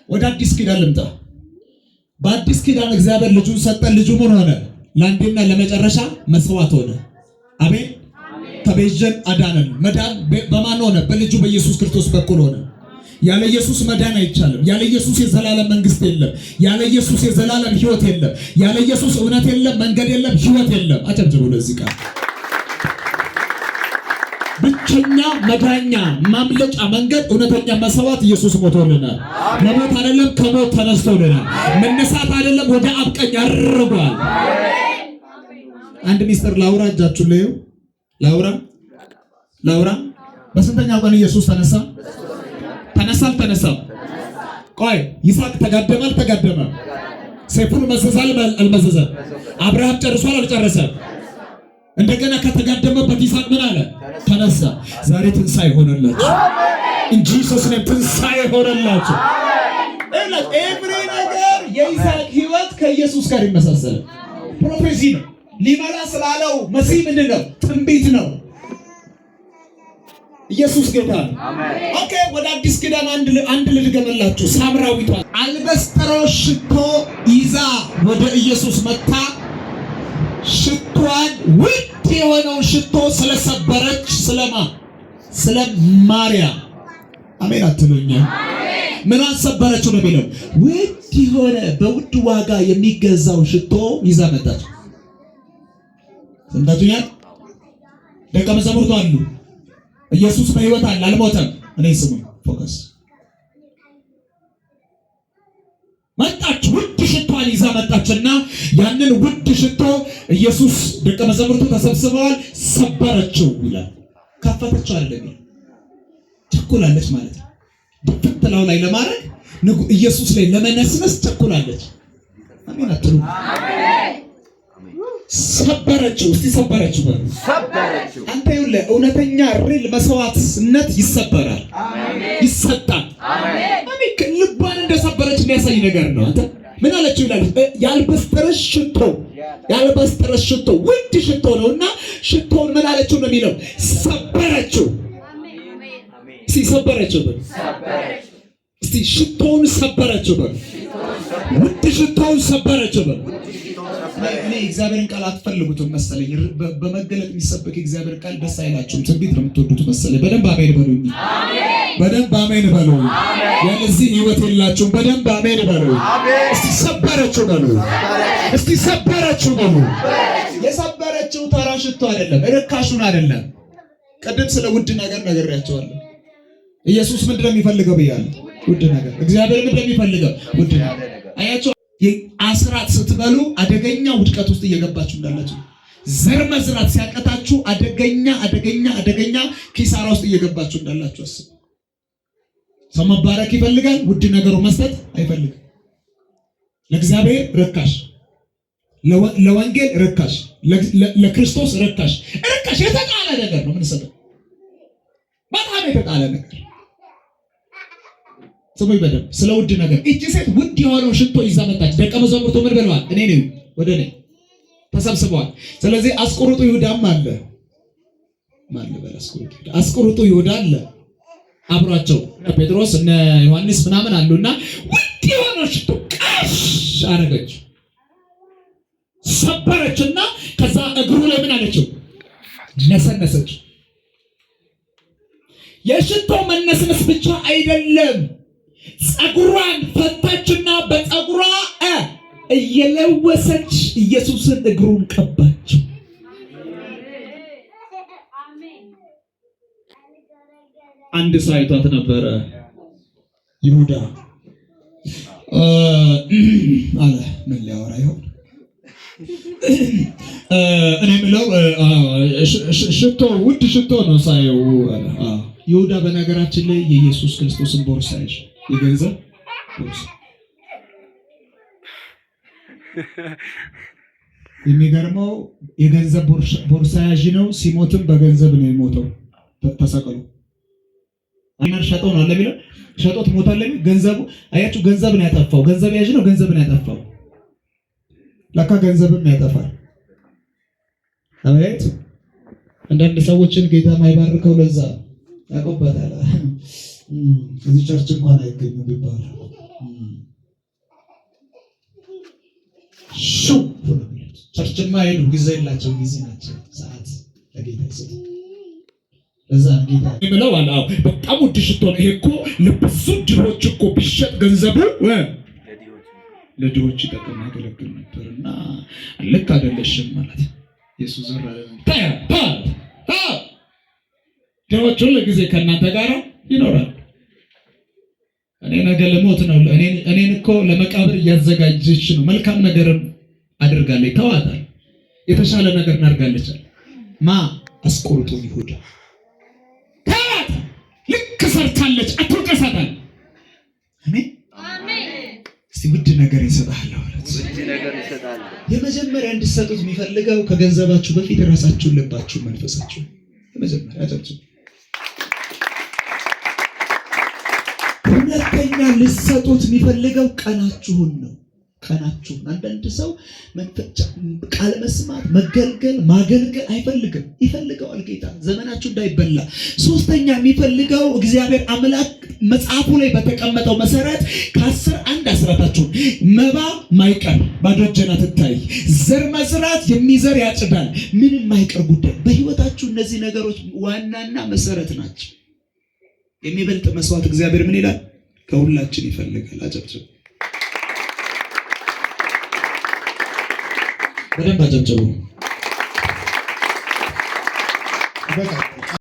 ወደ አዲስ ኪዳን ልምጣ። በአዲስ ኪዳን እግዚአብሔር ልጁን ሰጠን። ልጁ ምን ሆነ? ለአንዴና ለመጨረሻ መስዋዕት ሆነ። አሜን። ተቤዠን፣ አዳነን። መዳን በማን ሆነ? በልጁ በኢየሱስ ክርስቶስ በኩል ሆነ። ያለ ኢየሱስ መዳን አይቻልም። ያለ ኢየሱስ የዘላለም መንግስት የለም። ያለ ኢየሱስ የዘላለም ህይወት የለም። ያለ ኢየሱስ እውነት የለም፣ መንገድ የለም፣ ህይወት የለም። አጨብጭቡ ለዚህ ቃል። ብቸኛ መዳኛ ማምለጫ መንገድ እውነተኛ መስዋዕት ኢየሱስ ሞቶልናል። መሞት አይደለም ከሞት ተነስቶልናል። መነሳት አይደለም ወደ አብ ቀኝ አርጓል። አንድ ሚስጥር ላውራ፣ እጃችሁ ላይ ላውራ። በስንተኛው ቀን ኢየሱስ ተነሳ? አልተነሳም? ቆይ ይስሐቅ ተጋደመ አልተጋደመም? ሰይፉን መዘዛል አልመዘዘም? አብርሃም ጨርሷል አልጨረሰም? እንደገና ከተጋደመበት ይስሐቅ ምን አለ? ተነሳ። ዛሬ ትንሣኤ ሆነላችሁ እንጂ ኢየሱስንም ትንሣኤ ሆነላችሁ። ኤቭሪ ነገር የይስሐቅ ህይወት ከኢየሱስ ጋር ይመሳሰላል። ፕሮፌሲ ነው። ሊመላ ስላለው መሲህ ምንድን ነው? ትንቢት ነው። ኢየሱስ ጌታ ነው። ኦኬ፣ ወደ አዲስ ኪዳን አንድ ልድገመላችሁ። ሳምራዊቷ አልበስጥሮስ ሽቶ ይዛ ወደ ኢየሱስ መጣ። ሽቶዋን ውድ የሆነው ሽቶ ስለሰበረች ስለ ማርያም አሜን አትሉኝ? ምኗን ሰበረችው ነው የሚለው? ውድ የሆነ በውድ ዋጋ የሚገዛው ሽቶ ይዛ መጣች። ሰምታችሁኛል? ደቀ መዛሙርቱ አሉ። ኢየሱስ በሕይወት አለ፣ አልሞተም። እኔ ስሙኝ፣ ፎከስ። መጣች፣ ውድ ሽቶዋን ይዛ መጣችና ያንን ውድ ሽቶ ኢየሱስ ደቀ መዛሙርቱ ተሰብስበዋል፣ ሰበረችው ይላል። ከፈተችው አይደለም፣ ቸኩላለች ማለት ነው። ድፍት ላው ላይ ለማድረግ ኢየሱስ ላይ ለመነስነስ ቸኩላለች። አሜን አትሉ? ሰበረችው። እስቲ ሰበረችው በሉ። ሰበረችው። አንተ ይኸውልህ እውነተኛ ሪል መስዋዕትነት ይሰበራል፣ ይሰጣል። አሜን። ልቧን እንደሰበረች የሚያሳይ ነገር ነው። አንተ ምን አለችው ይላል? ያልበስጥሮስ ሽቶ ውድ ሽቶ ነውና ሽቶውን ምን አለችው ነው የሚለው? ሰበረችው። እስቲ ሰበረችው በሉ። እስቲ ሽቶውን ሰበረችው በሉ። ውድ ሽቶውን ሰበረችው በሉ። እኔ እግዚአብሔርን ቃል አትፈልጉትም መሰለኝ። በመገለጥ የሚሰበክ እግዚአብሔር ቃል ደስ አይላችሁም። ትንቢት ነው የምትወዱት መሰለኝ። በደንብ አሜን በሉኝ። በደንብ አሜን በሉኝ። ያለዚህ ህይወት የላችሁም። በደንብ አሜን በሉኝ። እስቲ ሰበረችው በሉ። እስቲ ሰበረችው በሉ። የሰበረችው ተራ ሽቶ አይደለም፣ ርካሹን አይደለም። ቅድም ስለ ውድ ነገር ነግሬያቸዋለሁ። ኢየሱስ ምንድን ነው የሚፈልገው ብያለሁ? ውድ ነገር። እግዚአብሔር ምንድን ነው የሚፈልገው? ውድ ነገር። አያችሁ፣ አስራት ስትበሉ አደገኛ ውድቀት ውስጥ እየገባችሁ እንዳላችሁ፣ ዘር መዝራት ሲያቀታችሁ አደገኛ ኪሳራ ውስጥ እየገባችሁ እንዳላችሁ አስቡ። ሰው መባረክ ይፈልጋል፣ ውድ ነገሩ መስጠት አይፈልግም። ለእግዚአብሔር ርካሽ፣ ለወንጌል ርካሽ፣ ለክርስቶስ ርካሽ የተጣለ ነገር ነው የምንሰጠው። በጣም የተጣለ ነገር። ስሙኝ በደንብ ስለ ውድ ነገር። እቺ ሴት ውድ የሆነው ሽቶ ይዛ መጣች። ደቀ መዛሙርቱ ምን ብለዋል? እኔ ነኝ ወደ እኔ ተሰብስበዋል። ስለዚህ አስቆሮጡ ይሁዳም አለ። ማን ልበል? አስቆሮጡ ይሁዳ አለ አብሯቸው። ጴጥሮስ እነ ዮሐንስ ምናምን አሉና ውድ የሆነው ሽቶ ቀሽ አረገች፣ ሰበረችና ከዛ እግሩ ላይ ምን አለችው? ነሰነሰች። የሽቶ መነስነስ ብቻ አይደለም፣ ጸጉሯን ፈታችና በጸጉሯ እየለወሰች ኢየሱስን እግሩን ቀባችው። አንድ ሰው አይቷት ነበረ። ይሁዳ አለ ምን ሊያወራ ይሆን? እኔ የምለው ሽቶ ውድ ሽቶ ነው ሳየው። ይሁዳ በነገራችን ላይ የኢየሱስ ክርስቶስን ቦርሳ ያዥ፣ የገንዘብ ቦርሳ። የሚገርመው የገንዘብ ቦርሳ ያዥ ነው። ሲሞትም በገንዘብ ነው የሞተው። ተሰቀሉ አይናር ሸጠው ነው አለ ቢለው ሸጦት ሞታል። ገንዘቡ አያችሁ፣ ገንዘብ ነው ያጠፋው። ገንዘብ ያዥ ነው ገንዘብ ነው ያጠፋው። ለካ ገንዘብም ያጠፋል። አቤት! አንዳንድ ሰዎችን ጌታ ማይባርከው ለዛ ያቆባታል። እዚህ ቸርች እንኳን አይገኙም ይባላል። ቸርችማ ሄዱ ጊዜ የላቸው ጊዜ ናቸው ሰዓት ለጌታ ይሰጡ። ለዛ ጌታ ይመለው አላው በጣም ውድ ሽቶ ነው። ይሄ እኮ ለብዙ ድሆች እኮ ቢሸጥ ገንዘቡ ለድሆች ይጠቅም ያገለግል ነበርና ልክ አይደለሽም ማለት ኢየሱስ ዘራለ ድሆች ሁሉ ጊዜ ከእናንተ ጋር ይኖራል። እኔ ነገ ልሞት ነው እኔን እኮ ለመቃብር እያዘጋጀች ነው። መልካም ነገር አድርጋለች ተዋታል። የተሻለ ነገር እናድርጋለች ማ አስቆርጦ ይሁዳ ተዋት ልክ ሰርታለች አትወቀሳታል። አሜን አሜን። እስቲ ውድ ነገር ይሰጣል ማለት ውድ ነገር ይሰጣል። የመጀመሪያ እንድትሰጡት የሚፈልገው ከገንዘባችሁ በፊት ራሳችሁን ልባችሁን መንፈሳችሁን የመጀመሪያ አጥብቁ። ሁለተኛ ልትሰጡት የሚፈልገው ቀናችሁን ነው። ቀናችሁን አንዳንድ ሰው ቃል መስማት መገልገል ማገልገል አይፈልግም። ይፈልገዋል ጌታ ዘመናችሁ እንዳይበላ። ሶስተኛ የሚፈልገው እግዚአብሔር አምላክ መጽሐፉ ላይ በተቀመጠው መሰረት ከ10 1 አስራታችሁን መባ ማይቀር ባዶ እጅን አትታይ። ዘር መዝራት የሚዘር ያጭዳል። ምንም ማይቀር ጉዳይ በህይወታችሁ እነዚህ ነገሮች ዋናና መሰረት ናቸው። የሚበልጥ መስዋዕት እግዚአብሔር ምን ይላል? ከሁላችን ይፈልጋል። አጨብጭቡ። በደንብ አጨብጭቡ።